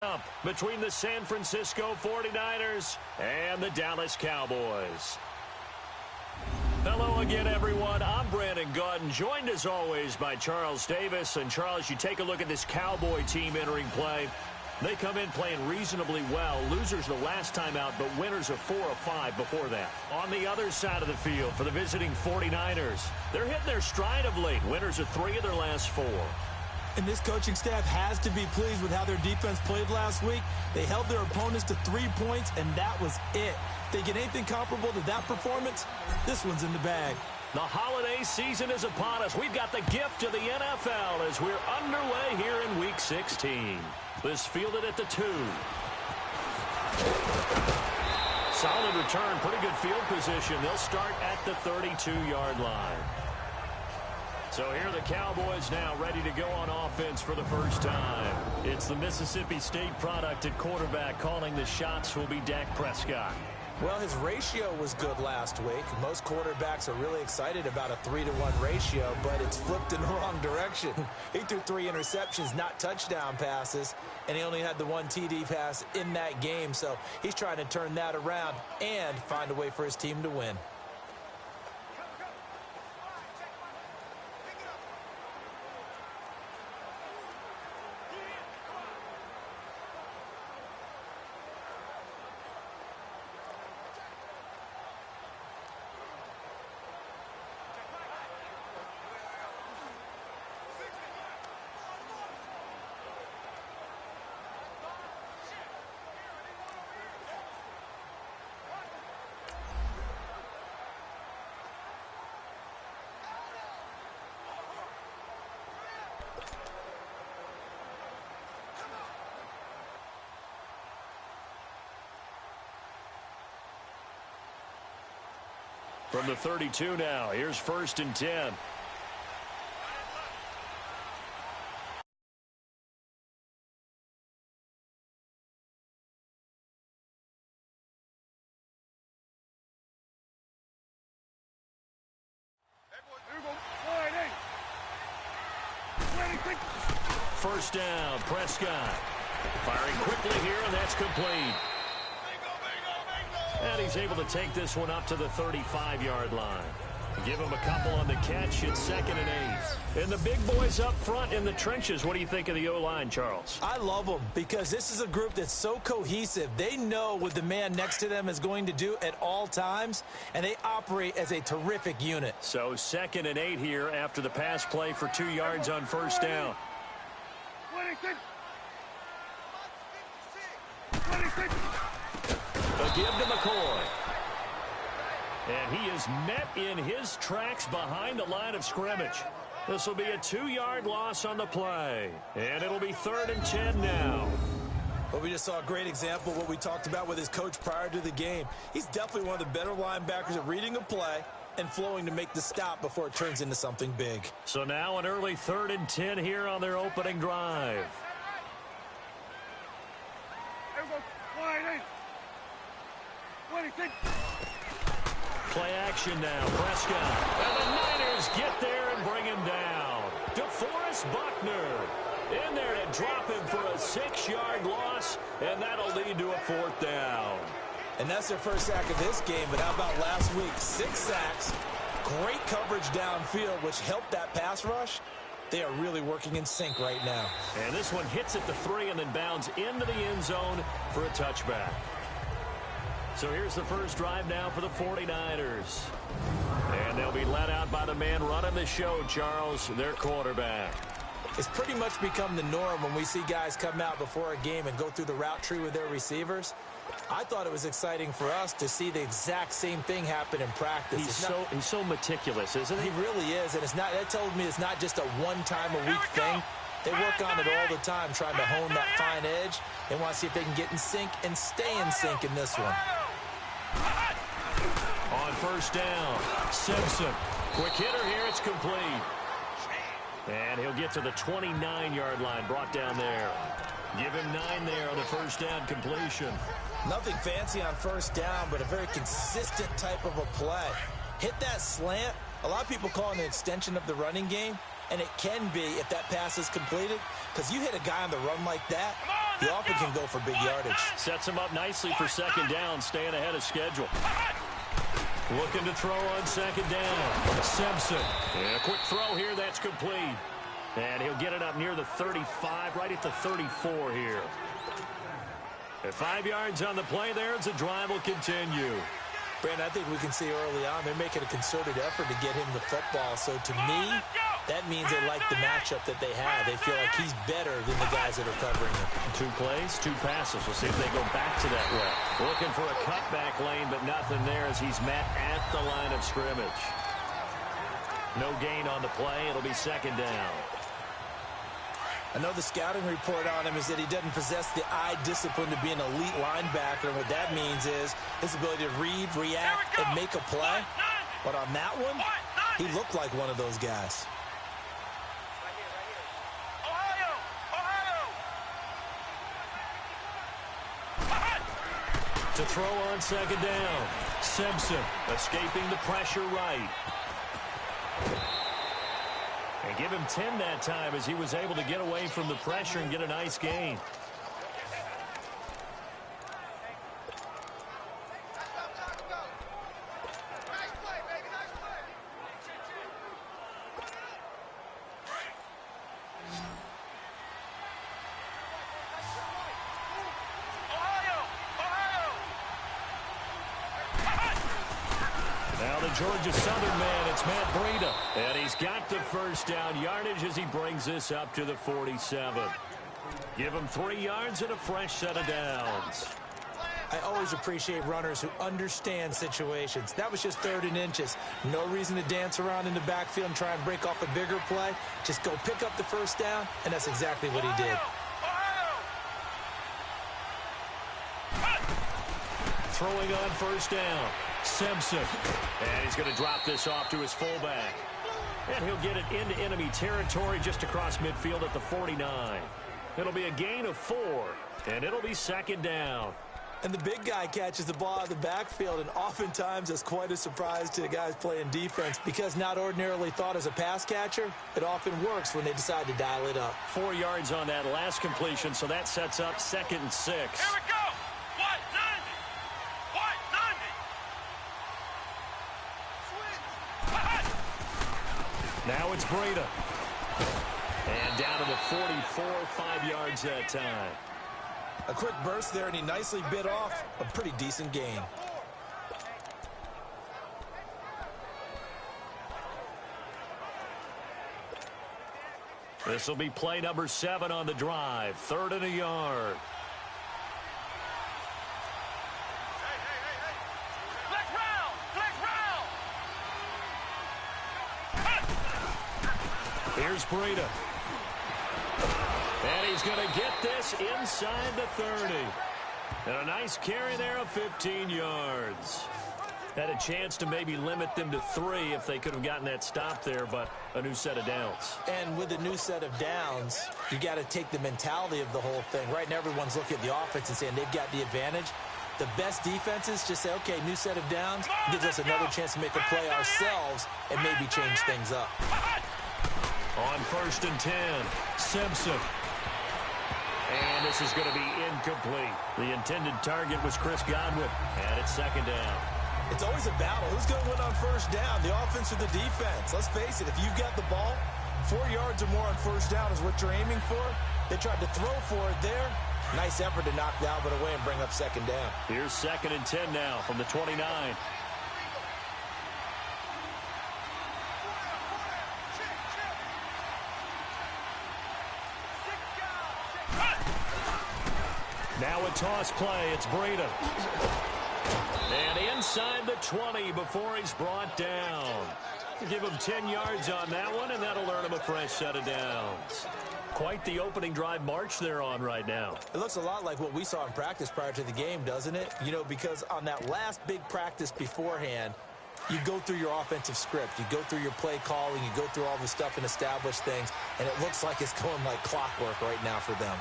Up between the San Francisco 49ers and the Dallas Cowboys. Hello again, everyone. I'm Brandon Gautin, joined as always by Charles Davis. And Charles, you take a look at this Cowboy team entering play. They come in playing reasonably well. Losers the last time out, but winners of 4 of 5 before that. On the other side of the field for the visiting 49ers, they're hitting their stride of late. Winners of 3 of their last 4. And this coaching staff has to be pleased with how their defense played last week. They held their opponents to 3 points, and that was it. They get anything comparable to that performance, this one's in the bag. The holiday season is upon us. We've got the gift of the NFL as we're underway here in Week 16. This fielded at the 2. Solid return, pretty good field position. They'll start at the 32-yard line. So here are the Cowboys now ready to go on offense for the first time. It's the Mississippi State product at quarterback. Calling the shots will be Dak Prescott. Well, his ratio was good last week. Most quarterbacks are really excited about a 3-to-1 ratio, but it's flipped in the wrong direction. He threw 3 interceptions, not touchdown passes, and he only had the 1 TD pass in that game. So he's trying to turn that around and find a way for his team to win. From the 32 now, here's 1st and 10. First down, Prescott. Firing quickly here, and that's complete. And he's able to take this one up to the 35-yard line. Give him a couple on the catch. It's 2nd and 8. And the big boys up front in the trenches. What do you think of the O-line, Charles? I love them because this is a group that's so cohesive. They know what the man next to them is going to do at all times, and they operate as a terrific unit. So 2nd and 8 here after the pass play for 2 yards on first down. A give to McCoy. And he is met in his tracks behind the line of scrimmage. This will be a 2-yard loss on the play. And it'll be 3rd and 10 now. Well, we just saw a great example of what we talked about with his coach prior to the game. He's definitely one of the better linebackers at reading a play and flowing to make the stop before it turns into something big. So now an early 3rd and 10 here on their opening drive. Play action now, Prescott. And the Niners get there and bring him down. DeForest Buckner in there to drop him for a 6-yard loss, and that'll lead to a 4th down. And that's their first sack of this game, but how about last week? 6 sacks, great coverage downfield, which helped that pass rush. They are really working in sync right now. And this one hits at the 3 and then bounds into the end zone for a touchback. So here's the first drive now for the 49ers. And they'll be let out by the man running the show, Charles, their quarterback. It's pretty much become the norm when we see guys come out before a game and go through the route tree with their receivers. I thought it was exciting for us to see the exact same thing happen in practice. He's so meticulous, isn't he? He really is, and that tells me it's not just a one-time-a-week thing. They work on it all the time, trying to hone that fine edge. They want to see if they can get in sync and stay in sync in this one. On first down, Simpson. Quick hitter here, it's complete. And he'll get to the 29-yard line, brought down there. Give him 9 there on the first down completion. Nothing fancy on first down, but a very consistent type of a play. Hit that slant. A lot of people call it an extension of the running game, and it can be if that pass is completed, because you hit a guy on the run like that, He often can go for big yardage. Sets him up nicely for second down, staying ahead of schedule. Looking to throw on second down. Simpson. And a quick throw here. That's complete. And he'll get it up near the 35, right at the 34 here. At 5 yards on the play there, as the drive will continue. Brandon, I think we can see early on they're making a concerted effort to get him the football. So to me, that means they like the matchup that they have. They feel like he's better than the guys that are covering him. 2 plays, 2 passes. We'll see if they go back to that route. Looking for a cutback lane, but nothing there as he's met at the line of scrimmage. No gain on the play. It'll be second down. I know the scouting report on him is that he doesn't possess the eye discipline to be an elite linebacker. And what that means is his ability to read, react, and make a play. But on that one, he looked like one of those guys. To throw on second down. Simpson escaping the pressure right. And give him 10 that time as he was able to get away from the pressure and get a nice gain. Georgia Southern man, it's Matt Breida. And he's got the first down yardage as he brings this up to the 47. Give him 3 yards and a fresh set of downs. I always appreciate runners who understand situations. That was just 3rd and inches. No reason to dance around in the backfield and try and break off a bigger play. Just go pick up the first down, and that's exactly what he did. Throwing on first down. Simpson. And he's going to drop this off to his fullback. And he'll get it into enemy territory just across midfield at the 49. It'll be a gain of 4, and it'll be second down. And the big guy catches the ball out of the backfield, and oftentimes it's quite a surprise to the guys playing defense because not ordinarily thought as a pass catcher, it often works when they decide to dial it up. 4 yards on that last completion, so that sets up 2nd and 6. Here we go. Now it's Breida. And down to the 44, 5 yards that time. A quick burst there, and he nicely bit off a pretty decent gain. This will be play number 7 on the drive. 3rd and a yard. Here's Breida. And he's going to get this inside the 30. And a nice carry there of 15 yards. Had a chance to maybe limit them to 3 if they could have gotten that stop there, but a new set of downs. And with a new set of downs, you got to take the mentality of the whole thing. Right now, everyone's looking at the offense and saying they've got the advantage. The best defenses just say, okay, new set of downs, gives us another chance to make a play ourselves and maybe change things up. On 1st and 10, Simpson. And this is going to be incomplete. The intended target was Chris Godwin, and it's second down. It's always a battle. Who's going to win on first down, the offense or the defense? Let's face it, if you've got the ball, 4 yards or more on first down is what you're aiming for. They tried to throw for it there. Nice effort to knock Dalvin away and bring up second down. Here's 2nd and 10 now from the 29. Now a toss play. It's Breida. And inside the 20 before he's brought down. Give him 10 yards on that one, and that'll earn him a fresh set of downs. Quite the opening drive march they're on right now. It looks a lot like what we saw in practice prior to the game, doesn't it? You know, because on that last big practice beforehand, you go through your offensive script. You go through your play calling. You go through all the stuff and establish things. And it looks like it's going like clockwork right now for them.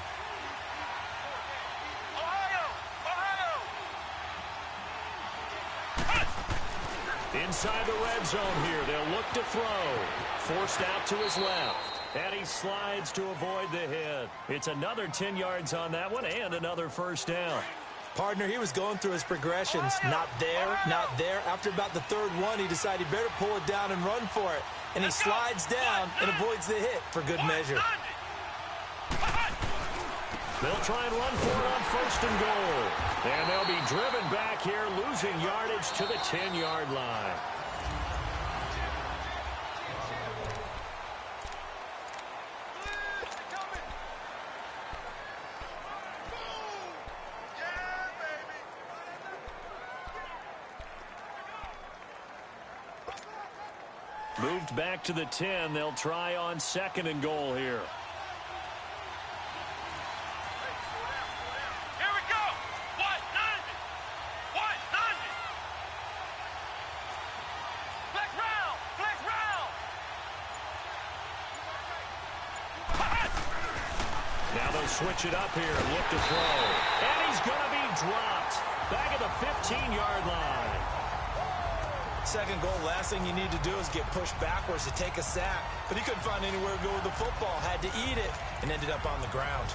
Inside the red zone here. They'll look to throw. Forced out to his left. And he slides to avoid the hit. It's another 10 yards on that one and another first down. Partner, he was going through his progressions. Not there, not there. After about the third one, he decided he better pull it down and run for it. And he slides down and avoids the hit for good measure. They'll try and run for it on first and goal. And they'll be driven back here, losing yardage to the 10-yard line. Moved back to the 10. They'll try on second and goal here. Here we go. 190. 190. Flex round. Flex round. Now they'll switch it up here. Look to throw. And he's going to be dropped. Back at the 15-yard line. Second goal, last thing you need to do is get pushed backwards to take a sack. But he couldn't find anywhere to go with the football. Had to eat it and ended up on the ground.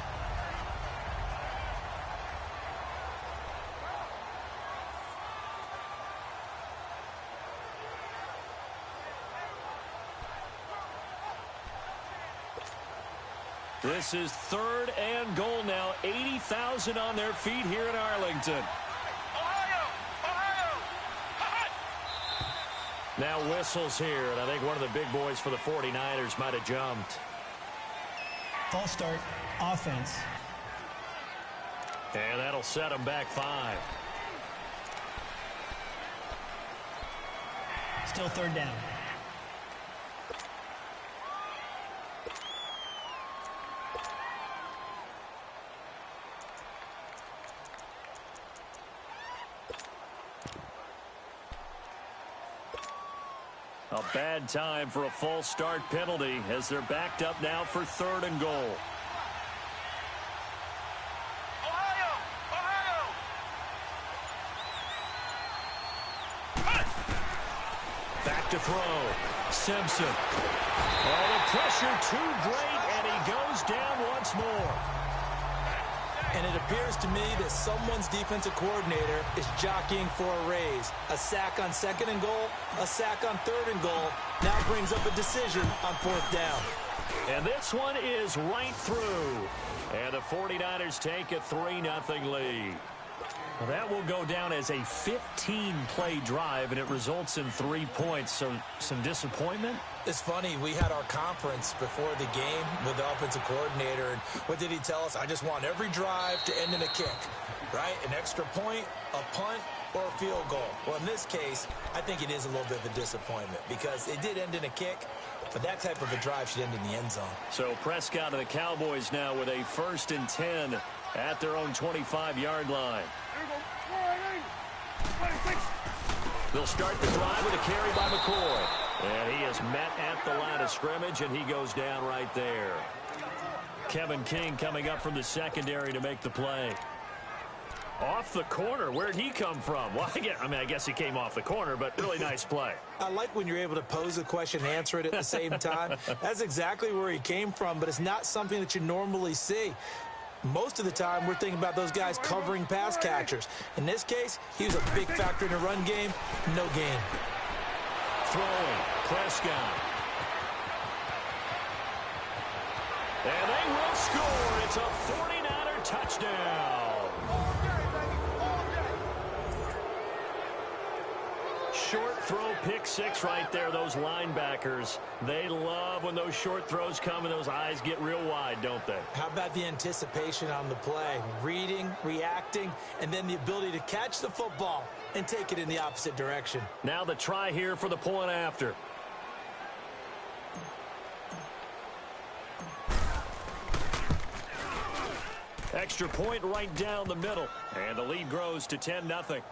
This is third and goal now. 80,000 on their feet here in Arlington. Now whistles here, and I think one of the big boys for the 49ers might have jumped. False start, offense. And that'll set them back 5. Still third down. A bad time for a false start penalty as they're backed up now for third and goal. Ohio! Back to throw. Simpson. Oh, the pressure too great, and he goes down once more. And it appears to me that someone's defensive coordinator is jockeying for a raise. A sack on second and goal, a sack on third and goal. Now brings up a decision on fourth down. And this one is right through. And the 49ers take a 3-0 lead. Well, that will go down as a 15-play drive, and it results in 3 points. So some disappointment? It's funny, we had our conference before the game with the offensive coordinator, and what did he tell us? I just want every drive to end in a kick, right? An extra point, a punt, or a field goal. Well, in this case, I think it is a little bit of a disappointment because it did end in a kick, but that type of a drive should end in the end zone. So Prescott and the Cowboys now with a 1st and 10 at their own 25-yard line. They'll start the drive with a carry by McCoy. And he is met at the line of scrimmage, and he goes down right there. Kevin King coming up from the secondary to make the play. Off the corner. Where'd he come from? Well, I guess he came off the corner, but really nice play. I like when you're able to pose a question and answer it at the same time. That's exactly where he came from, but it's not something that you normally see. Most of the time, we're thinking about those guys covering pass catchers. In this case, he was a big factor in the run game. No gain. Throwing. Prescott. And they will score. It's a 49er touchdown. Short throw, pick six right there. Those linebackers, they love when those short throws come and those eyes get real wide, don't they? How about the anticipation on the play? Reading, reacting, and then the ability to catch the football and take it in the opposite direction. Now the try here for the point after. Extra point right down the middle. And the lead grows to 10-0.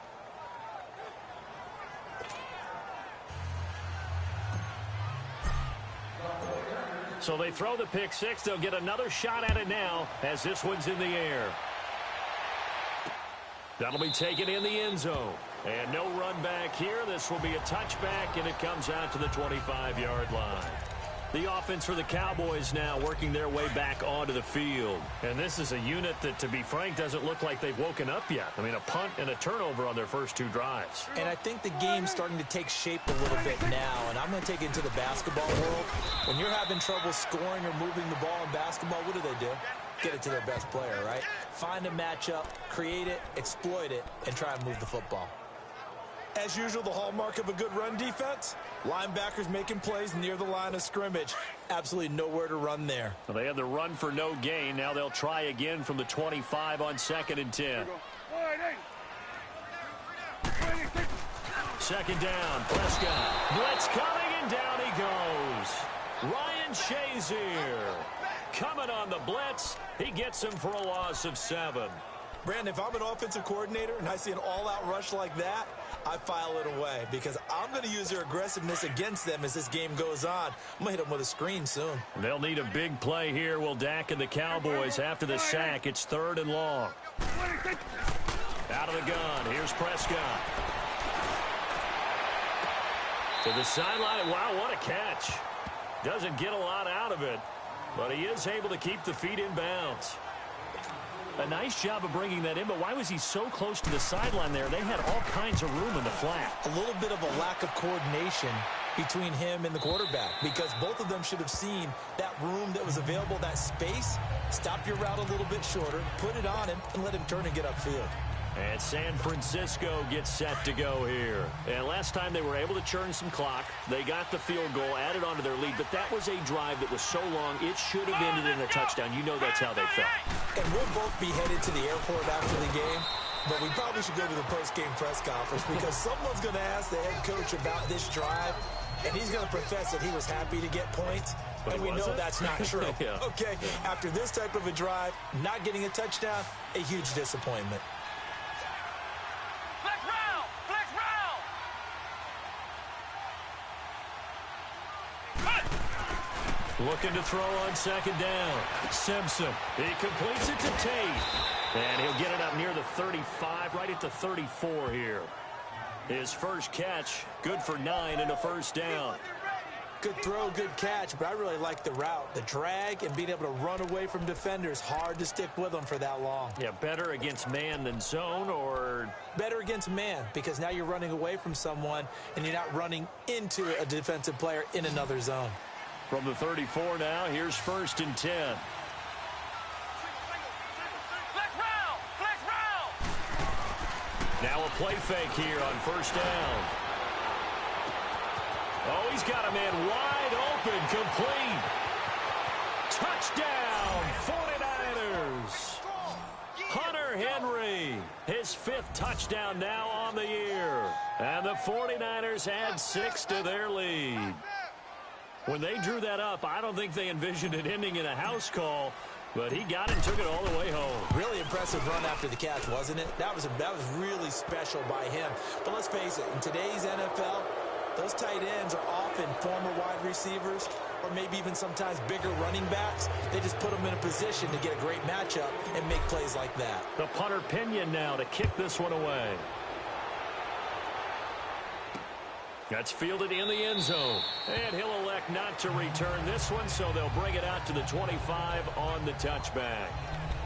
So they throw the pick six. They'll get another shot at it now as this one's in the air. That'll be taken in the end zone. And no run back here. This will be a touchback, and it comes out to the 25-yard line. The offense for the Cowboys now working their way back onto the field. And this is a unit that, to be frank, doesn't look like they've woken up yet. I mean, a punt and a turnover on their first 2 drives. And I think the game's starting to take shape a little bit now. And I'm going to take it into the basketball world. When you're having trouble scoring or moving the ball in basketball, what do? Get it to their best player, right? Find a matchup, create it, exploit it, and try and move the football. As usual, the hallmark of a good run defense, linebackers making plays near the line of scrimmage. Absolutely nowhere to run there. Well, they had the run for no gain. Now they'll try again from the 25 on 2nd and 10. Second down, Prescott. Blitz coming, and down he goes. Ryan Shazier coming on the blitz. He gets him for a loss of 7. Brandon, if I'm an offensive coordinator and I see an all-out rush like that, I file it away because I'm going to use their aggressiveness against them as this game goes on. I'm going to hit them with a screen soon. They'll need a big play here. Will Dak and the Cowboys after the sack. It's 3rd and long. Out of the gun. Here's Prescott. To the sideline. Wow, what a catch. Doesn't get a lot out of it, but he is able to keep the feet in bounds. A nice job of bringing that in, but why was he so close to the sideline there? They had all kinds of room in the flat. A little bit of a lack of coordination between him and the quarterback because both of them should have seen that room that was available, that space. Stop your route a little bit shorter, put it on him, and let him turn and get upfield. And San Francisco gets set to go here. And last time they were able to churn some clock. They got the field goal, added on to their lead. But that was a drive that was so long, it should have ended in a touchdown. You know that's how they felt. And we'll both be headed to the airport after the game. But we probably should go to the post-game press conference because someone's going to ask the head coach about this drive. And he's going to profess that he was happy to get points. But and we know that's not true. Yeah. Okay, after this type of a drive, not getting a touchdown, a huge disappointment. Looking to throw on 2nd down. Simpson. He completes it to Tate. And he'll get it up near the 35, right at the 34 here. His first catch, good for 9 and a first down. Good throw, good catch, but I really like the route. The drag and being able to run away from defenders, hard to stick with them for that long. Yeah, better against man than zone, or? Better against man, because now you're running away from someone and you're not running into a defensive player in another zone. From the 34 now, here's 1st and 10. Now a play fake here on 1st down. Oh, he's got a man wide open, complete. Touchdown, 49ers. Hunter Henry, his 5th touchdown now on the year. And the 49ers add 6 to their lead. When they drew that up, I don't think they envisioned it ending in a house call, but he got it and took it all the way home. Really impressive run after the catch, wasn't it? That was really special by him. But let's face it, in today's NFL, those tight ends are often former wide receivers or maybe even sometimes bigger running backs. They just put them in a position to get a great matchup and make plays like that. The punter Pinion now to kick this one away. That's fielded in the end zone. And he'll elect not to return this one, so they'll bring it out to the 25 on the touchback.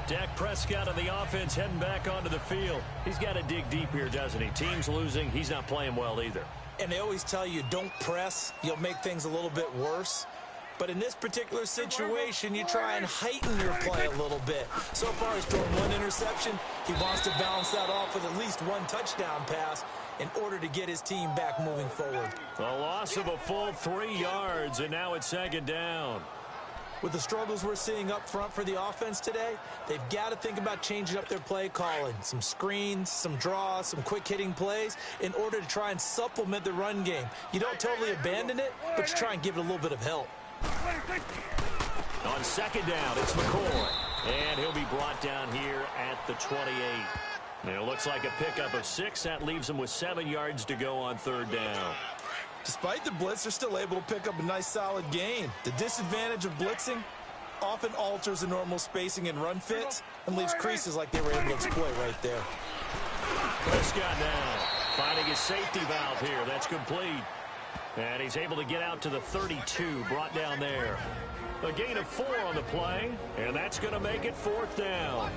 Dak Prescott of the offense heading back onto the field. He's got to dig deep here, doesn't he? Team's losing. He's not playing well either. And they always tell you, don't press. You'll make things a little bit worse. But in this particular situation, you try and heighten your play a little bit. So far, he's thrown 1 interception. He wants to balance that off with at least 1 touchdown pass in order to get his team back moving forward. A loss of a full 3 yards, and now it's 2nd down. With the struggles we're seeing up front for the offense today, they've got to think about changing up their play calling. Some screens, some draws, some quick-hitting plays in order to try and supplement the run game. You don't totally abandon it, but you try and give it a little bit of help. On 2nd down, it's McCoy. And he'll be brought down here at the 28. And it looks like a pickup of 6. That leaves him with 7 yards to go on 3rd down. Despite the blitz, they're still able to pick up a nice solid gain. The disadvantage of blitzing often alters the normal spacing and run fits and leaves creases like they were able to exploit right there. Prescott now finding his safety valve here. That's complete. And he's able to get out to the 32, brought down there. A gain of 4 on the play, and that's going to make it 4th down.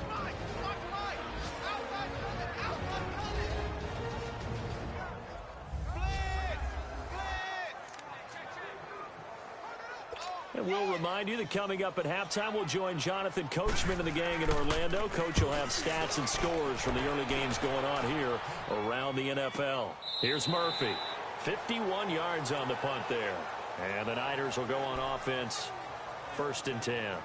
And we'll remind you that coming up at halftime, we'll join Jonathan Coachman and the gang in Orlando. Coach will have stats and scores from the early games going on here around the NFL. Here's Murphy. 51 yards on the punt there. And the Niners will go on offense. 1st and 10.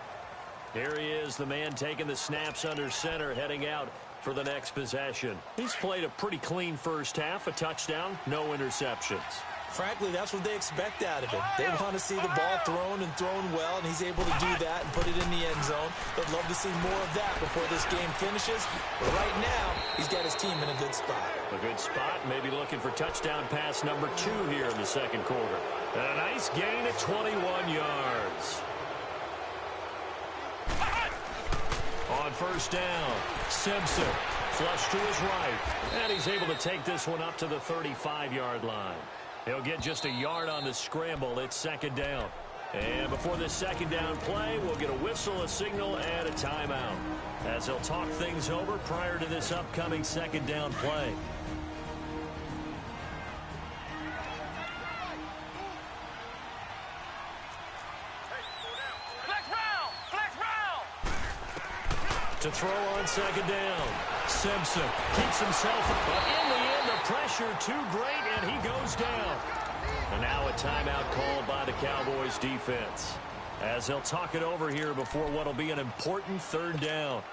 Here he is, the man taking the snaps under center, heading out for the next possession. He's played a pretty clean first half, a touchdown, no interceptions. Frankly, that's what they expect out of him. They want to see the ball thrown and thrown well, and he's able to do that and put it in the end zone. They'd love to see more of that before this game finishes. But right now, he's got his team in a good spot. A good spot, maybe looking for touchdown pass number 2 here in the second quarter. And a nice gain at 21 yards. On 1st down, Simpson flush to his right. And he's able to take this one up to the 35-yard line. He'll get just a yard on the scramble. It's 2nd down. And before this 2nd down play, we'll get a whistle, a signal, and a timeout, as they'll talk things over prior to this upcoming 2nd down play. To throw on 2nd down. Simpson keeps himself up. But in the end, the pressure too great, and he goes down. And now a timeout called by the Cowboys defense, as they'll talk it over here before what will be an important 3rd down.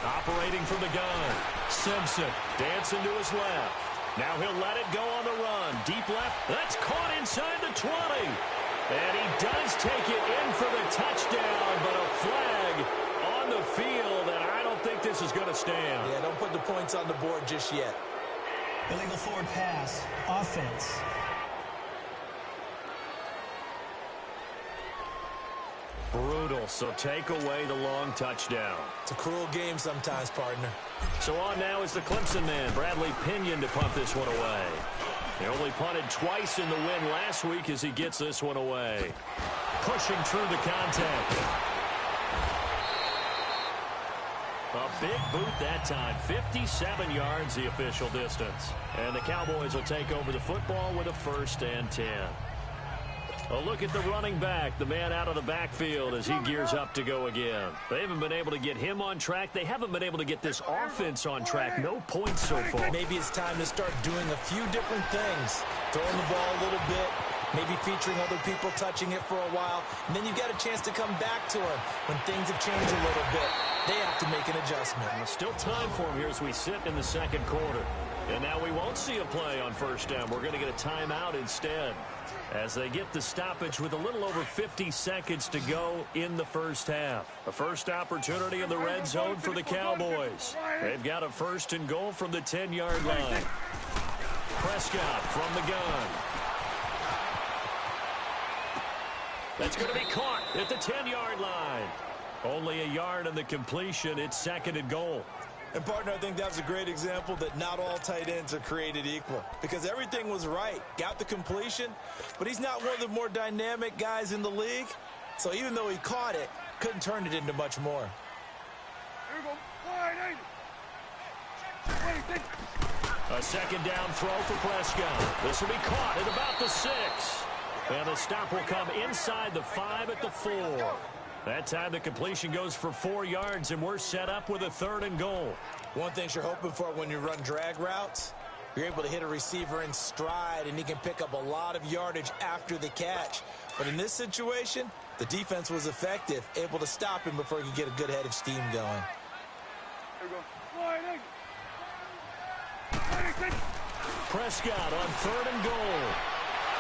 Operating from the gun, Simpson dancing to his left. Now he'll let it go on the run. Deep left. That's caught inside the 20. And he does take it in for the touchdown, but a flag on the field, and I don't think this is going to stand. Yeah, don't put the points on the board just yet. Illegal forward pass. Offense. Brutal, so take away the long touchdown. It's a cruel game sometimes, partner. So on now is the Clemson man, Bradley Pinion, to punt this one away. He only punted twice in the win last week as he gets this one away. Pushing through the contact. A big boot that time. 57 yards the official distance. And the Cowboys will take over the football with a 1st and 10. A look at the running back, the man out of the backfield as he gears up to go again. They haven't been able to get him on track. They haven't been able to get this offense on track. No points so far. Maybe it's time to start doing a few different things. Throwing the ball a little bit, maybe featuring other people touching it for a while. And then you've got a chance to come back to him when things have changed a little bit. They have to make an adjustment. And there's still time for him here as we sit in the second quarter. And now we won't see a play on 1st down. We're going to get a timeout instead, as they get the stoppage with a little over 50 seconds to go in the first half. A first opportunity in the red zone for the Cowboys. They've got a 1st and goal from the 10-yard line. Prescott from the gun. That's going to be caught at the 10-yard line. Only a yard on the completion. It's 2nd and goal. And, partner, I think that was a great example that not all tight ends are created equal, because everything was right. Got the completion, but he's not one of the more dynamic guys in the league. So even though he caught it, couldn't turn it into much more. A 2nd down throw for Prescott. This will be caught at about the 6. And the stop will come inside the 5 at the 4. That time the completion goes for 4 yards, and we're set up with a 3rd and goal. One thing you're hoping for when you run drag routes, you're able to hit a receiver in stride, and he can pick up a lot of yardage after the catch. But in this situation, the defense was effective, able to stop him before he could get a good head of steam going. Prescott on 3rd and goal.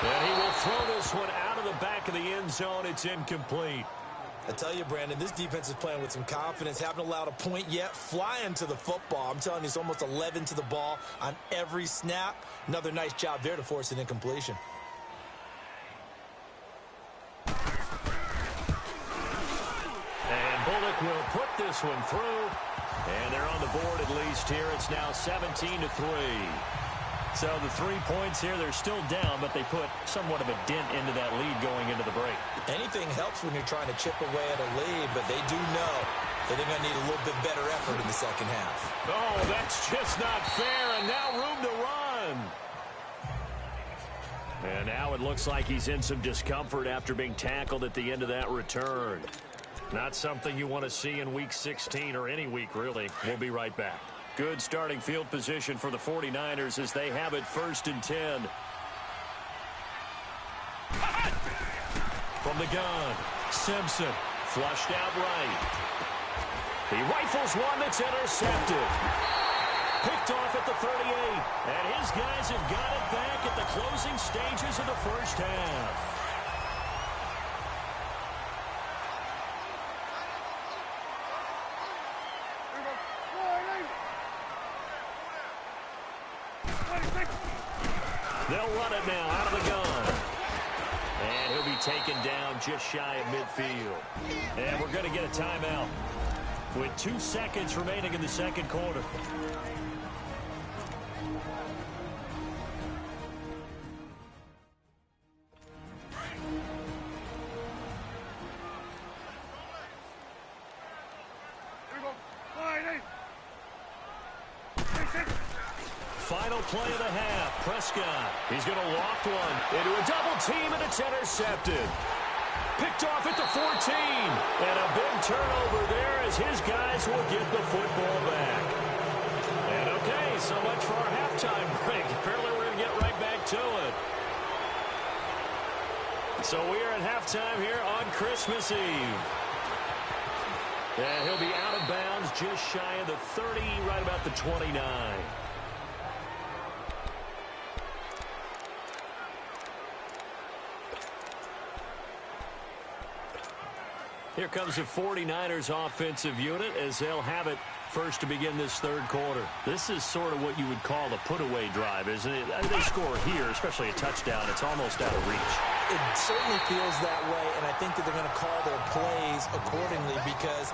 And he will throw this one out of the back of the end zone. It's incomplete. I tell you, Brandon, this defense is playing with some confidence. Haven't allowed a point yet. Flying to the football. I'm telling you, it's almost 11 to the ball on every snap. Another nice job there to force an incompletion. quarterback will put this one through. And they're on the board at least here. It's now 17-3. So the 3 points here, they're still down, but they put somewhat of a dent into that lead going into the break. Anything helps when you're trying to chip away at a lead, but they do know that they're going to need a little bit better effort in the second half. Oh, that's just not fair, and now room to run. And now it looks like he's in some discomfort after being tackled at the end of that return. Not something you want to see in Week 16 or any week, really. We'll be right back. Good starting field position for the 49ers as they have it 1st and 10. From the gun, Simpson flushed out right. He rifles one that's intercepted. Picked off at the 38. And his guys have got it back at the closing stages of the first half. They'll run it now out of the gun. And he'll be taken down just shy of midfield. And we're going to get a timeout with 2 seconds remaining in the second quarter. Final play of the half. Prescott. He's going to loft one into a double team, and it's intercepted. Picked off at the 14. And a big turnover there as his guys will get the football back. And okay, so much for our halftime break. Apparently we're going to get right back to it. So we are at halftime here on Christmas Eve. And he'll be out of bounds just shy of the 30, right about the 29. Here comes the 49ers offensive unit as they'll have it first to begin this third quarter. This is sort of what you would call a put-away drive, isn't it? They score here, especially a touchdown. It's almost out of reach. It certainly feels that way, and I think that they're going to call their plays accordingly because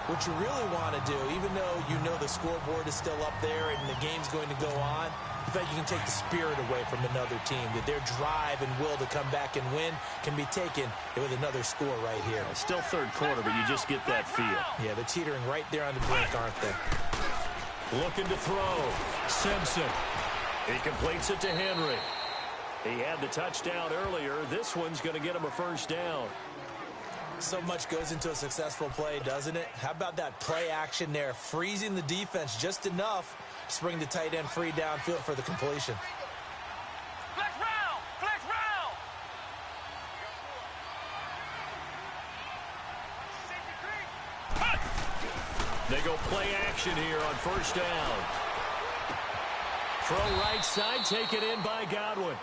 what you really want to do, even though you know the scoreboard is still up there and the game's going to go on, I think you can take the spirit away from another team, that their drive and will to come back and win can be taken with another score right here. Still third quarter, but you just get that feel. Yeah, they're teetering right there on the brink, aren't they? Looking to throw. Simpson. He completes it to Henry. He had the touchdown earlier. This one's going to get him a first down. So much goes into a successful play, doesn't it? How about that play action there? Freezing the defense just enough to bring the tight end free downfield for the completion. Flex round! Flex round! They go play action here on first down. Throw right side, taken in by Godwin.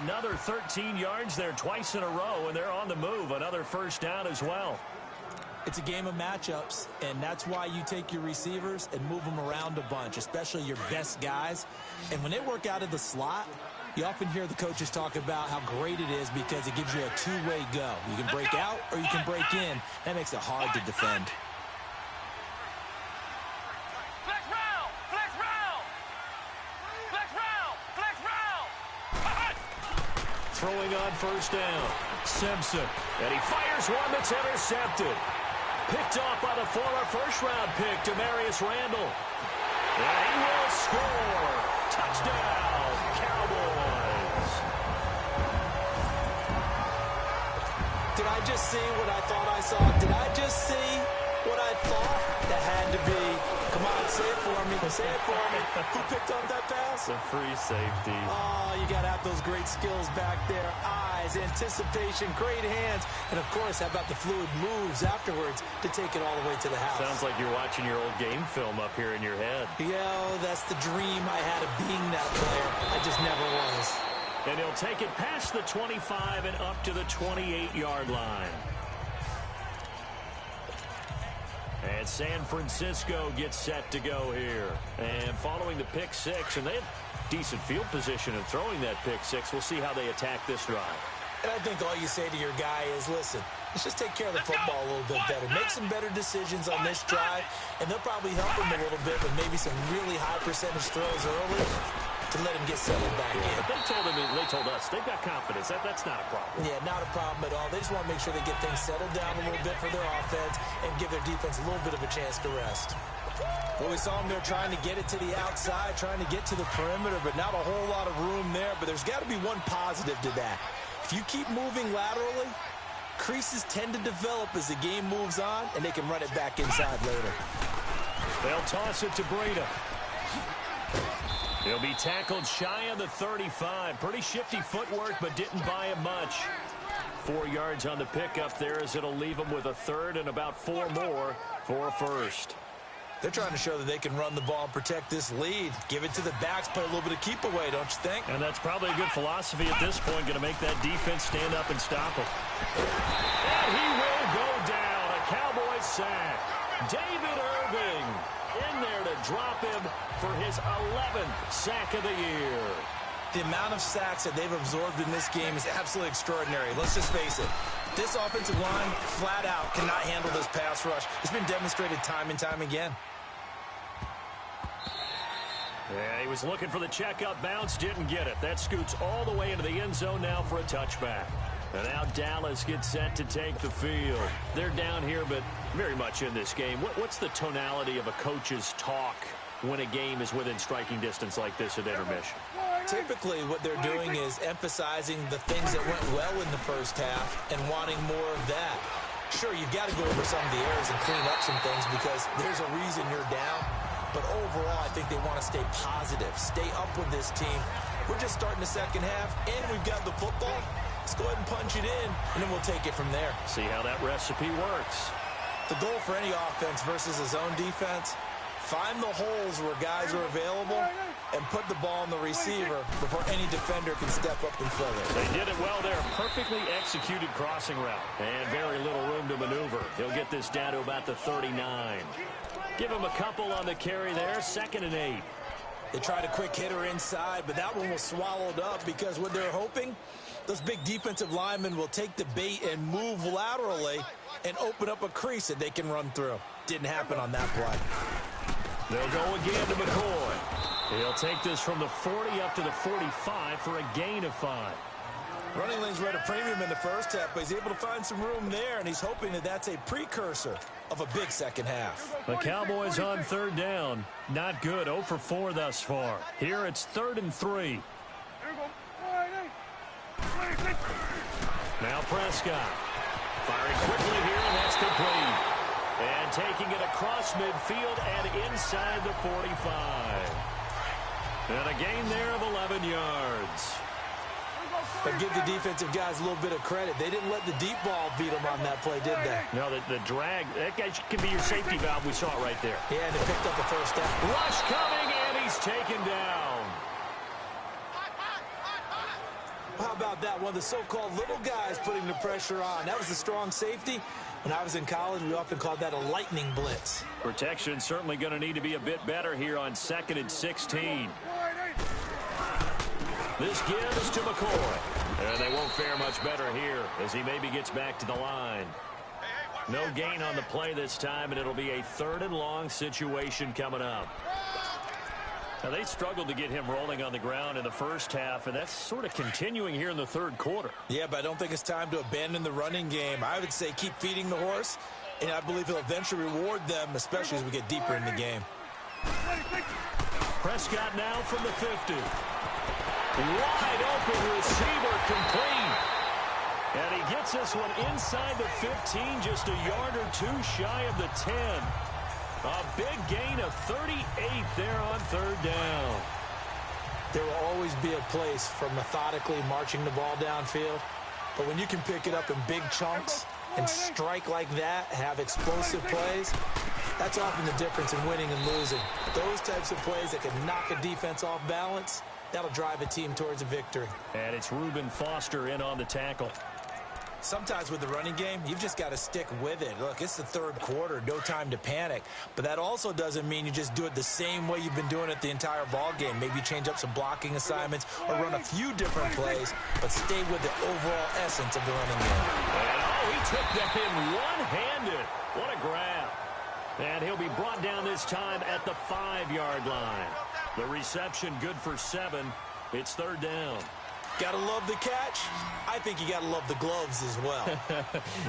Another 13 yards there twice in a row, and they're on the move. Another first down as well. It's a game of matchups, and that's why you take your receivers and move them around a bunch, especially your best guys. And when they work out of the slot, you often hear the coaches talk about how great it is because it gives you a two-way go. You can break out or you can break in. That makes it hard to defend. Flex round! Flex round! Flex round! Flex round! Throwing on first down. Simpson. And he fires one that's intercepted. Picked off by the former first-round pick, Demarius Randall. And he will score. Touchdown, Cowboys. Did I just see what I thought I saw? Did I just see what I thought? That had to be. Come on, say it for me. Say it for me. Who picked up that pass? The free safety. Oh, you got to have those great skills back there. Eyes, anticipation, great hands. And, of course, how about the fluid moves afterwards to take it all the way to the house? Sounds like you're watching your old game film up here in your head. Yo, that's the dream I had of being that player. I just never was. And he'll take it past the 25 and up to the 28-yard line. And San Francisco gets set to go here. And following the pick six, and they had decent field position in throwing that pick six. We'll see how they attack this drive. And I think all you say to your guy is, listen, Let's just take care of the football a little bit better. Make some better decisions on this drive, and they'll probably help him a little bit with maybe some really high percentage throws early to let him get settled back in. But they told us they've got confidence. That's not a problem. Yeah, not a problem at all. They just want to make sure they get things settled down a little bit for their offense and give their defense a little bit of a chance to rest. Well, we saw them there trying to get it to the outside, trying to get to the perimeter, but not a whole lot of room there. But there's got to be one positive to that. If you keep moving laterally, creases tend to develop as the game moves on, and they can run it back inside later. They'll toss it to Breida. He'll be tackled shy of the 35. Pretty shifty footwork, but didn't buy him much. 4 yards on the pickup there as it'll leave him with a third and about 4 more for a first. They're trying to show that they can run the ball and protect this lead. Give it to the backs, play a little bit of keep away, don't you think? And that's probably a good philosophy at this point, going to make that defense stand up and stop him. And he will go down. A Cowboy sack. David Irving in there to drop him for his 11th sack of the year. The amount of sacks that they've absorbed in this game is absolutely extraordinary. Let's just face it. This offensive line, flat out, cannot handle this pass rush. It's been demonstrated time and time again. Yeah, he was looking for the checkup bounce, didn't get it. That scoots all the way into the end zone now for a touchback. And now Dallas gets set to take the field. They're down here, but very much in this game. What's the tonality of a coach's talk when a game is within striking distance like this at intermission? Typically, what they're doing is emphasizing the things that went well in the first half and wanting more of that. Sure, you've got to go over some of the errors and clean up some things because there's a reason you're down. But overall, I think they want to stay positive, stay up with this team. We're just starting the second half, and we've got the football. Let's go ahead and punch it in, and then we'll take it from there. See how that recipe works. The goal for any offense versus a zone defense, find the holes where guys are available and put the ball on the receiver before any defender can step up and fill it. They did it well there. Perfectly executed crossing route. And very little room to maneuver. He'll get this down to about the 39. Give him a couple on the carry there. 2nd and 8. They tried a quick hitter inside, but that one was swallowed up because what they're hoping, those big defensive linemen will take the bait and move laterally and open up a crease that they can run through. Didn't happen on that play. They'll go again to McCoy. He'll take this from the 40 up to the 45 for a gain of 5. Running lanes were at a premium in the first half, but he's able to find some room there, and he's hoping that that's a precursor of a big second half. The Cowboys on 3rd down. Not good. 0 for 4 thus far. Here it's 3rd and 3. Now Prescott. Firing quickly here, and that's complete. And taking it across midfield and inside the 45. And a gain there of 11 yards. But give the defensive guys a little bit of credit. They didn't let the deep ball beat them on that play, did they? No, the drag, that guy can be your safety valve. We saw it right there. Yeah, and they picked up a first down. Rush coming, and he's taken down. How about that? One of the so-called little guys putting the pressure on. That was the strong safety. When I was in college, we often called that a lightning blitz. Protection certainly going to need to be a bit better here on 2nd and 16. This gives to McCoy. And they won't fare much better here as he maybe gets back to the line. No gain on the play this time, and it'll be a 3rd and long situation coming up. Now, they struggled to get him rolling on the ground in the first half, and that's sort of continuing here in the 3rd quarter. Yeah, but I don't think it's time to abandon the running game. I would say keep feeding the horse, and I believe he'll eventually reward them, especially as we get deeper in the game. Prescott now from the 50. Wide open receiver complete. And he gets this one inside the 15, just a yard or two shy of the 10. A big gain of 38 there on 3rd down. There will always be a place for methodically marching the ball downfield. But when you can pick it up in big chunks and strike like that, have explosive plays, that's often the difference in winning and losing. Those types of plays that can knock a defense off balance, that'll drive a team towards a victory. And it's Reuben Foster in on the tackle. Sometimes with the running game, you've just got to stick with it. Look, it's the 3rd quarter, no time to panic. But that also doesn't mean you just do it the same way you've been doing it the entire ball game. Maybe change up some blocking assignments or run a few different plays, but stay with the overall essence of the running game. And Oh, he took that in one-handed. What a grab. And he'll be brought down this time at the 5-yard line. The reception good for 7. It's third down. Gotta love the catch. I think you gotta love the gloves as well.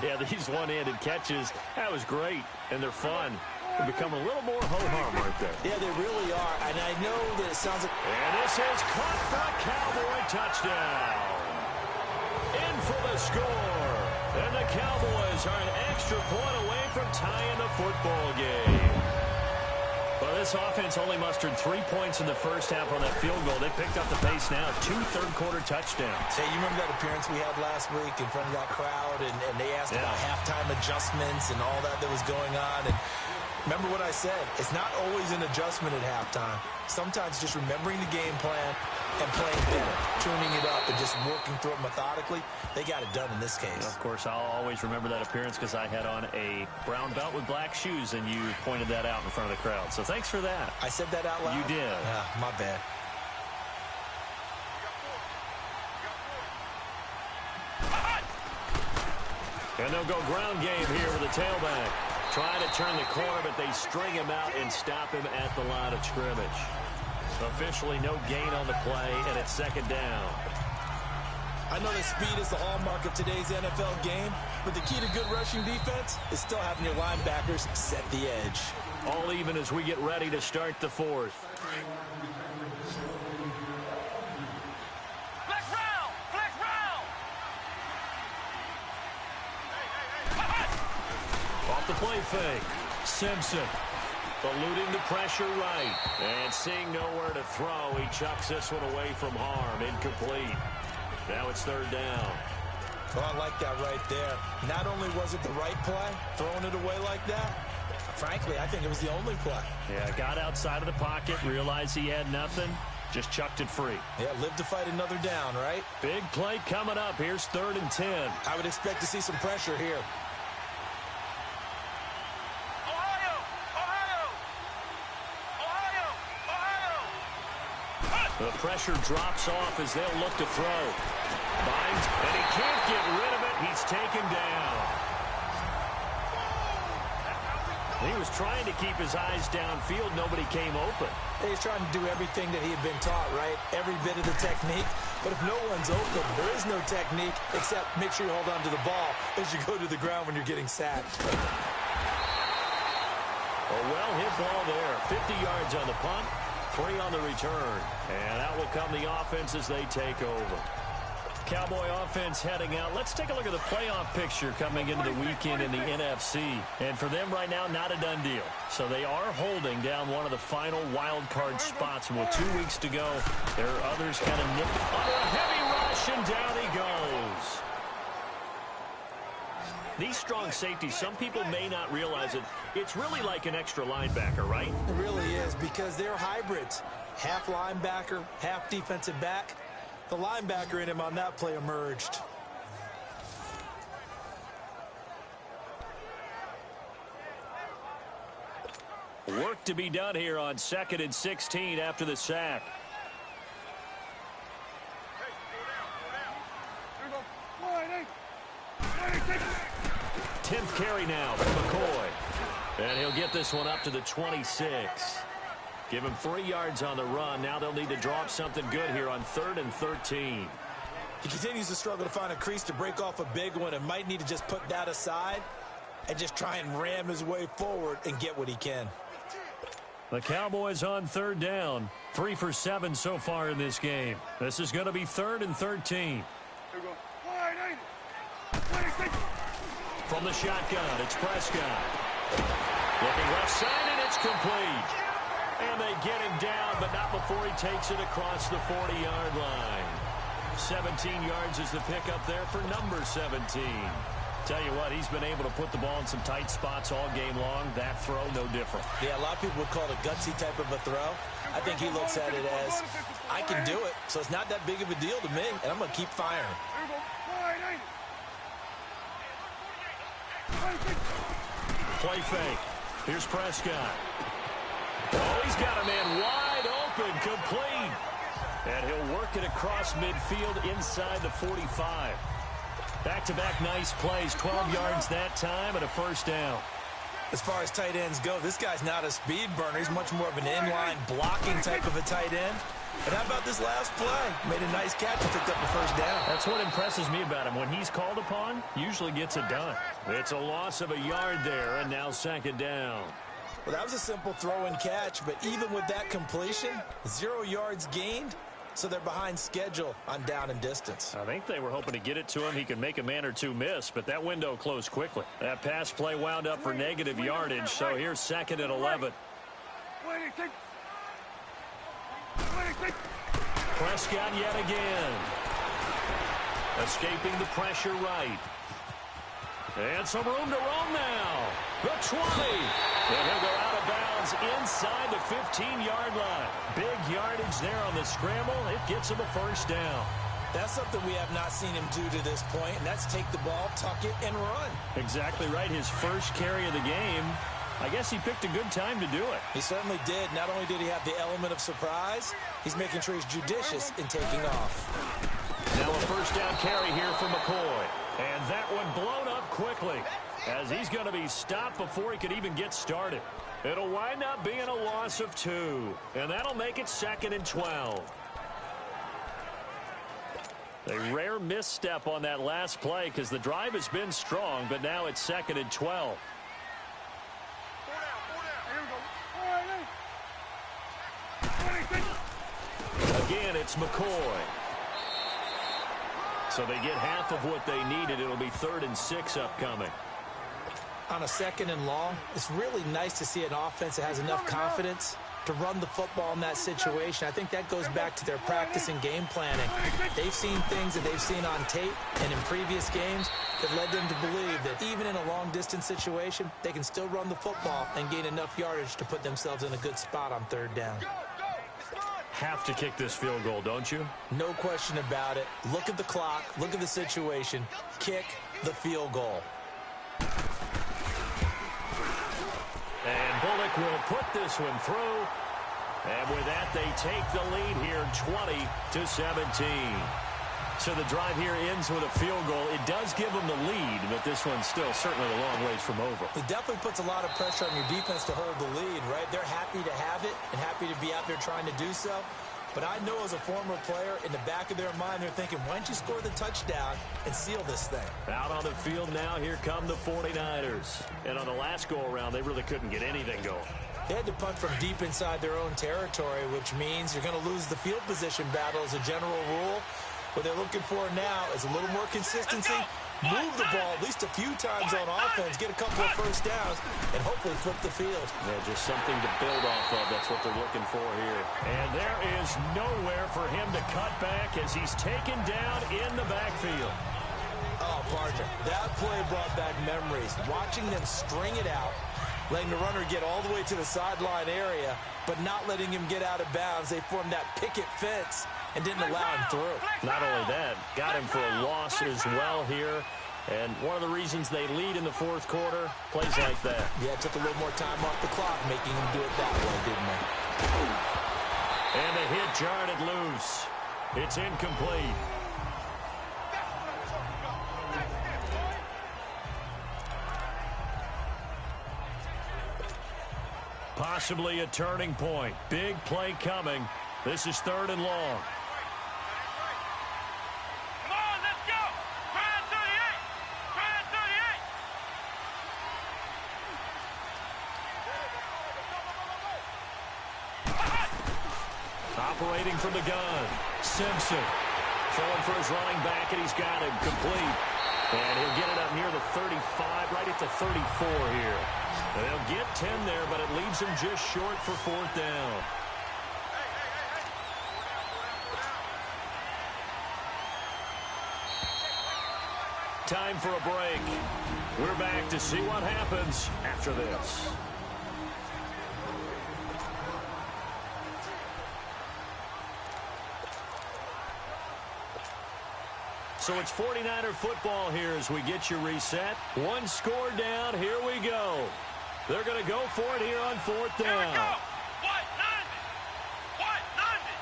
Yeah, these one-handed catches, that was great, and they're fun. They become a little more ho-hum, aren't they? Yeah, they really are, and I know that it sounds like... And this is caught for a Cowboy touchdown. In for the score. And the Cowboys are an extra point away from tying the football game. Well, this offense only mustered 3 points in the first half on that field goal. They picked up the pace now. 2 third-quarter touchdowns. Hey, you remember that appearance we had last week in front of that crowd, and they asked about halftime adjustments and all that was going on, and remember what I said. It's not always an adjustment at halftime. Sometimes just remembering the game plan and playing better, tuning it up and just working through it methodically. They got it done in this case. Of course, I'll always remember that appearance because I had on a brown belt with black shoes, and you pointed that out in front of the crowd. So thanks for that. I said that out loud? You did. Yeah, my bad. And they'll go ground game here with the tailback. Trying to turn the corner, but they string him out and stop him at the line of scrimmage. Officially no gain on the play, and it's second down. I know that speed is the hallmark of today's NFL game, but the key to good rushing defense is still having your linebackers set the edge. All even as we get ready to start the fourth. Flex round! Flex round! Off the play fake. Simpson eluding the pressure right. And seeing nowhere to throw, he chucks this one away from harm. Incomplete. Now it's third down. Well, I like that right there. Not only was it the right play, throwing it away like that, frankly, I think it was the only play. Yeah, got outside of the pocket, realized he had nothing, just chucked it free. Yeah, live to fight another down, right? Big play coming up. Here's 3rd and 10. I would expect to see some pressure here. Ohio! Ohio! Ohio! Ohio! The pressure drops off as they'll look to throw. Binds, and he can't get rid of it. He's taken down. He was trying to keep his eyes downfield. Nobody came open. He's trying to do everything that he had been taught, right? Every bit of the technique. But if no one's open, there is no technique except make sure you hold on to the ball as you go to the ground when you're getting sacked. A well-hit ball there. 50 yards on the punt, 3 on the return. And out will come the offense as they take over. Cowboy offense heading out. Let's take a look at the playoff picture coming into the weekend in the NFC. And for them right now, not a done deal. So they are holding down one of the final wild card spots. And with 2 weeks to go, there are others kind of nipping under a heavy rush, and down he goes. These strong safeties, some people may not realize it. It's really like an extra linebacker, right? It really is, because they're hybrids. Half linebacker, half defensive back. The linebacker in him on that play emerged. Work to be done here on 2nd and 16 after the sack. Tenth carry now for McCoy. And he'll get this one up to the 26. Give him 3 yards on the run. Now they'll need to draw up something good here on 3rd and 13. He continues to struggle to find a crease to break off a big one, and might need to just put that aside and just try and ram his way forward and get what he can. The Cowboys on 3rd down. 3 for 7 so far in this game. This is going to be 3rd and 13. From the shotgun, it's Prescott. Looking left side, and it's complete. And they get him down, but not before he takes it across the 40-yard line. 17 yards is the pickup there for number 17. Tell you what, he's been able to put the ball in some tight spots all game long. That throw, no different. Yeah, a lot of people would call it a gutsy type of a throw. I think he looks at it as, I can do it, so it's not that big of a deal to me, and I'm going to keep firing. Play fake. Here's Prescott. Oh, he's got a man wide open, complete. And he'll work it across midfield inside the 45. Back-to-back nice plays, 12 yards that time and a first down. As far as tight ends go, this guy's not a speed burner. He's much more of an inline blocking type of a tight end. And how about this last play? Made a nice catch and picked up a first down. That's what impresses me about him. When he's called upon, usually gets it done. It's a loss of a yard there, and now second down. Well, that was a simple throw and catch, but even with that completion, 0 yards gained, so they're behind schedule on down and distance. I think they were hoping to get it to him. He could make a man or two miss, but that window closed quickly. That pass play wound up for negative yardage, so here's second and 11. Prescott yet again. Escaping the pressure right. And some room to roam now. The 20. And he'll go out of bounds inside the 15-yard line. Big yardage there on the scramble. It gets him a first down. That's something we have not seen him do to this point, and that's take the ball, tuck it, and run. Exactly right. His first carry of the game. I guess he picked a good time to do it. He certainly did. Not only did he have the element of surprise, he's making sure he's judicious in taking off. Now a first down carry here for McCoy. And that one blown up quickly as he's going to be stopped before he could even get started. It'll wind up being a loss of 2. And that'll make it second and 12. A rare misstep on that last play because the drive has been strong, but now it's second and 12. Again, it's McCoy. So they get half of what they needed. It'll be 3rd and 6 upcoming. On a second and long, it's really nice to see an offense that has enough confidence to run the football in that situation. I think that goes back to their practice and game planning. They've seen things that they've seen on tape and in previous games that led them to believe that even in a long-distance situation, they can still run the football and gain enough yardage to put themselves in a good spot on 3rd down. Have to kick this field goal, don't you? No question about it. Look at the clock. Look at the situation. Kick the field goal. And Bullock will put this one through. And with that, they take the lead here 20-17. So the drive here ends with a field goal. It does give them the lead, but this one's still certainly a long ways from over. It definitely puts a lot of pressure on your defense to hold the lead, right? They're happy to have it and happy to be out there trying to do so. But I know as a former player, in the back of their mind, they're thinking, why don't you score the touchdown and seal this thing? Out on the field now, here come the 49ers. And on the last go-around, they really couldn't get anything going. They had to punt from deep inside their own territory, which means you're going to lose the field position battle as a general rule. What they're looking for now is a little more consistency, move the ball at least a few times on offense, get a couple of first downs, and hopefully flip the field. Yeah, just something to build off of. That's what they're looking for here. And there is nowhere for him to cut back as he's taken down in the backfield. Oh, partner, that play brought back memories. Watching them string it out, letting the runner get all the way to the sideline area, but not letting him get out of bounds. They formed that picket fence and didn't allow him through. Not only that, got him for a loss as well here. And one of the reasons they lead in the 4th quarter, plays like that. Yeah, it took a little more time off the clock, making him do it that way, didn't they? And the hit jarred it loose. It's incomplete. Possibly a turning point. Big play coming. This is 3rd and long. Come on, let's go. Try and 38. Try and 38. Operating from the gun. Simpson throwing for his running back, and he's got him complete. And he'll get it up near the 35, right at the 34 here. And they'll get 10 there, but it leaves him just short for 4th down. Time for a break. We're back to see what happens after this. So it's 49er football here as we get you reset. One score down. Here we go. They're going to go for it here on 4th down. Here we go. What? 90. What? 90.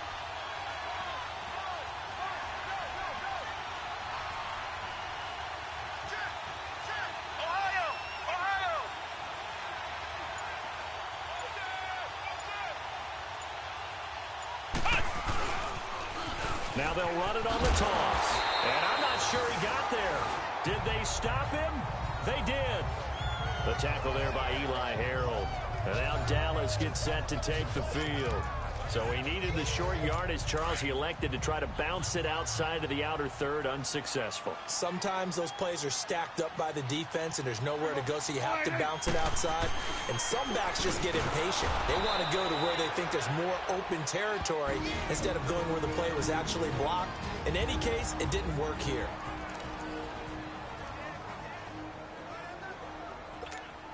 Now they'll run it on the toss. And I'm not sure he got there. Did they stop him? They did. The tackle there by Eli Harold. And now Dallas gets set to take the field. So he needed the short yardage, Charles. He elected to try to bounce it outside of the outer third, unsuccessful. Sometimes those plays are stacked up by the defense and there's nowhere to go, so you have to bounce it outside. And some backs just get impatient. They want to go to where they think there's more open territory instead of going where the play was actually blocked. In any case, it didn't work here.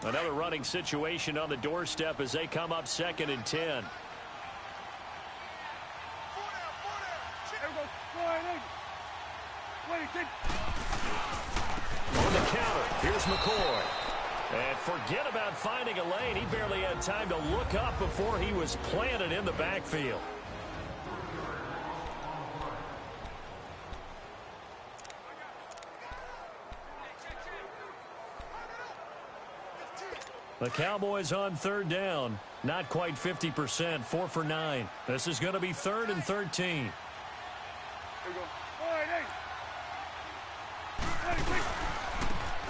Another running situation on the doorstep as they come up 2nd and 10. On the counter, here's McCoy. And forget about finding a lane. He barely had time to look up before he was planted in the backfield. The Cowboys on 3rd down. Not quite 50%, 4 for 9. This is going to be 3rd and 13.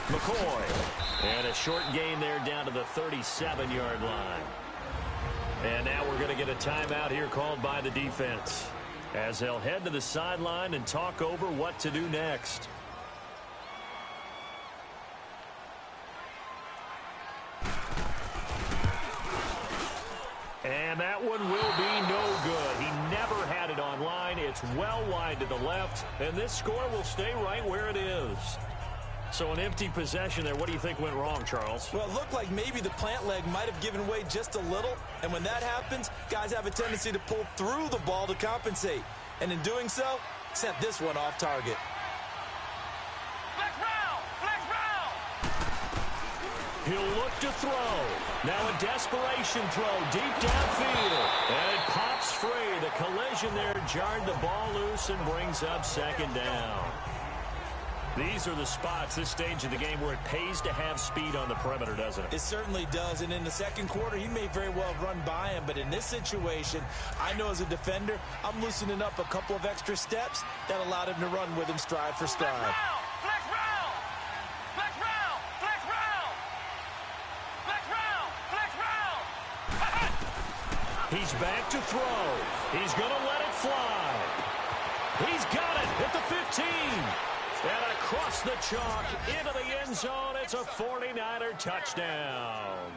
McCoy. And a short gain there down to the 37-yard line. And now we're going to get a timeout here called by the defense, as they'll head to the sideline and talk over what to do next. And that one will be no good. He never had it online. It's well wide to the left, and this score will stay right where it is. So an empty possession there. What do you think went wrong, Charles? Well, it looked like maybe the plant leg might have given way just a little, and when that happens, guys have a tendency to pull through the ball to compensate. And in doing so, sent this one off target. Flex round! Flex round! He'll look to throw. Now a desperation throw deep downfield. And it pops free. The collision there jarred the ball loose and brings up 2nd down. These are the spots, this stage of the game, where it pays to have speed on the perimeter, doesn't it? It certainly does, and in the second quarter, he may very well run by him, but in this situation, I know as a defender, I'm loosening up a couple of extra steps that allowed him to run with him stride for stride. Flex round! Flex round! Flex round! Flex round! Flex round! Flex round! He's back to throw. He's going to let it fly. He's got it at the 15. And across the chalk into the end zone, it's a 49er touchdown.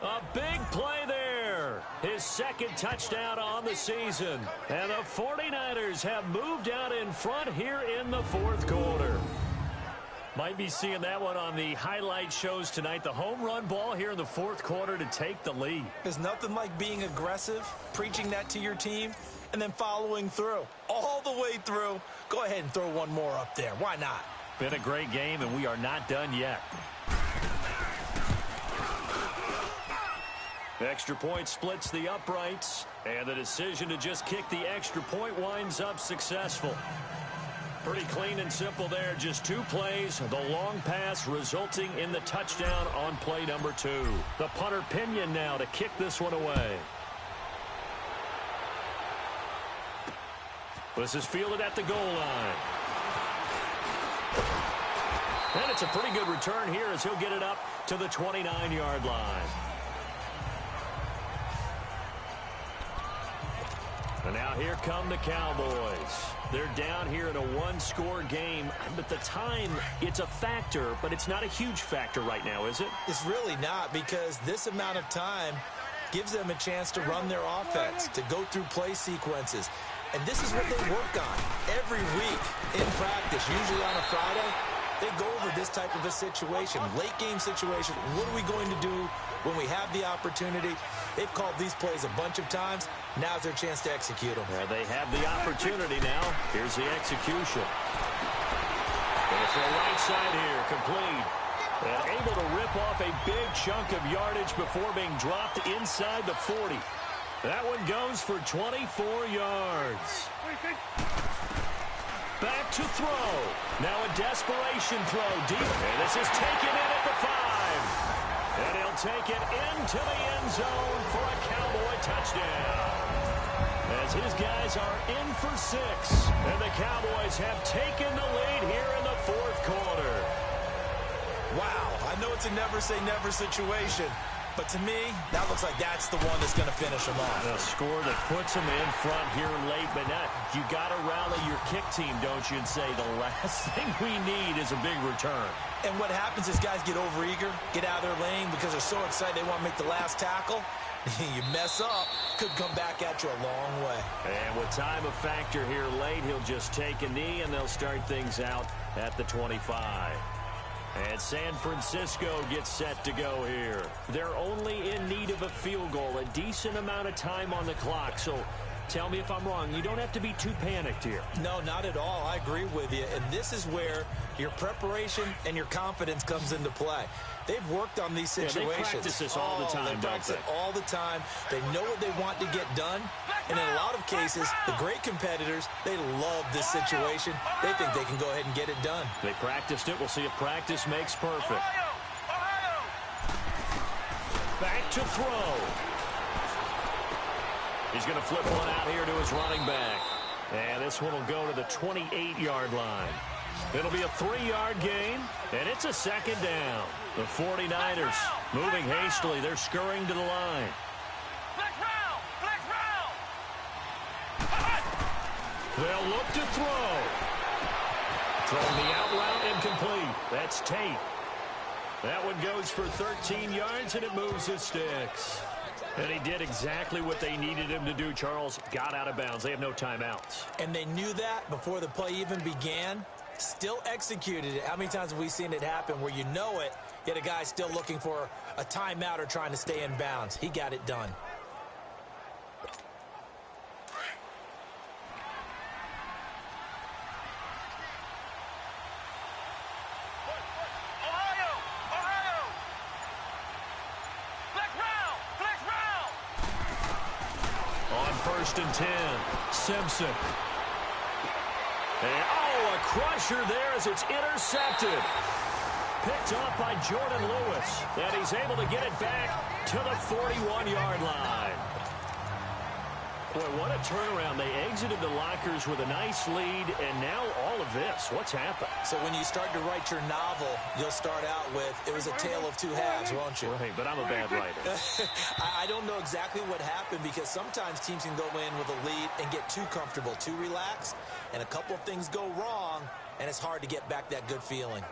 A big play there. His 2nd touchdown on the season. And the 49ers have moved out in front here in the 4th quarter. Might be seeing that one on the highlight shows tonight. The home run ball here in the 4th quarter to take the lead. There's nothing like being aggressive, preaching that to your team, and then following through. All the way through. Go ahead and throw one more up there. Why not? Been a great game, and we are not done yet. Extra point splits the uprights, and the decision to just kick the extra point winds up successful. Pretty clean and simple there. Just 2 plays. The long pass resulting in the touchdown on play number 2. The punter Pinion now to kick this one away. This is fielded at the goal line. And it's a pretty good return here as he'll get it up to the 29-yard line. And now here come the Cowboys. They're down here in a 1-score game. But the time, it's a factor, but it's not a huge factor right now, is it? It's really not, because this amount of time gives them a chance to run their offense, to go through play sequences. And this is what they work on every week in practice, usually on a Friday. They go over this type of a situation, late game situation. What are we going to do when we have the opportunity? They've called these plays a bunch of times. Now's their chance to execute them. Yeah, they have the opportunity now. Here's the execution. And for the right side here, complete. And able to rip off a big chunk of yardage before being dropped inside the 40. That one goes for 24 yards. Back to throw. Now a desperation throw deep. And this is taken in at the 5. And he'll take it into the end zone for a Cowboy touchdown. As His guys are in for 6. And the Cowboys have taken the lead here in the fourth quarter. Wow, I know it's a never-say-never situation, but to me, that looks like that's the one that's going to finish them off. A score that puts them in front here late, but now you got to rally your kick team, don't you, and say the last thing we need is a big return. And what happens is guys get overeager, get out of their lane because they're so excited they want to make the last tackle. You mess up, could come back at you a long way. And with time a factor here late, he'll just take a knee, and they'll start things out at the 25. And San Francisco gets set to go here. They're only in need of a field goal, a decent amount of time on the clock. So tell me if I'm wrong. You don't have to be too panicked here. No, not at all. I agree with you. And this is where your preparation and your confidence comes into play. They've worked on these situations. Yeah, they practice this all the time, they practice it all the time. They know what they want to get done. And in a lot of cases, the great competitors, they love this situation. They think they can go ahead and get it done. They practiced it. We'll see if practice makes perfect. Back to throw. He's going to flip one out here to his running back. And this one will go to the 28-yard line. It'll be a 3-yard gain, and it's a second down. The 49ers moving hastily. They're scurrying to the line. They'll look to throw. Throwing the out route incomplete. That's Tate. That one goes for 13 yards, and it moves the sticks. And he did exactly what they needed him to do, Charles. Got out of bounds. They have no timeouts. And they knew that before the play even began. Still executed it. How many times have we seen it happen where you know it, yet a guy still looking for a timeout or trying to stay in bounds? He got it done. On 1st and 10, Simpson. And, oh, a crusher there as it's intercepted. Picked off by Jordan Lewis. And he's able to get it back to the 41-yard line. Boy, what a turnaround. They exited the lockers with a nice lead, and now all of this. What's happened? So when you start to write your novel, you'll start out with, it was a tale of two halves, won't you? Right, but I'm a bad writer. I don't know exactly what happened because sometimes teams can go in with a lead and get too comfortable, too relaxed, and a couple of things go wrong, and it's hard to get back that good feeling.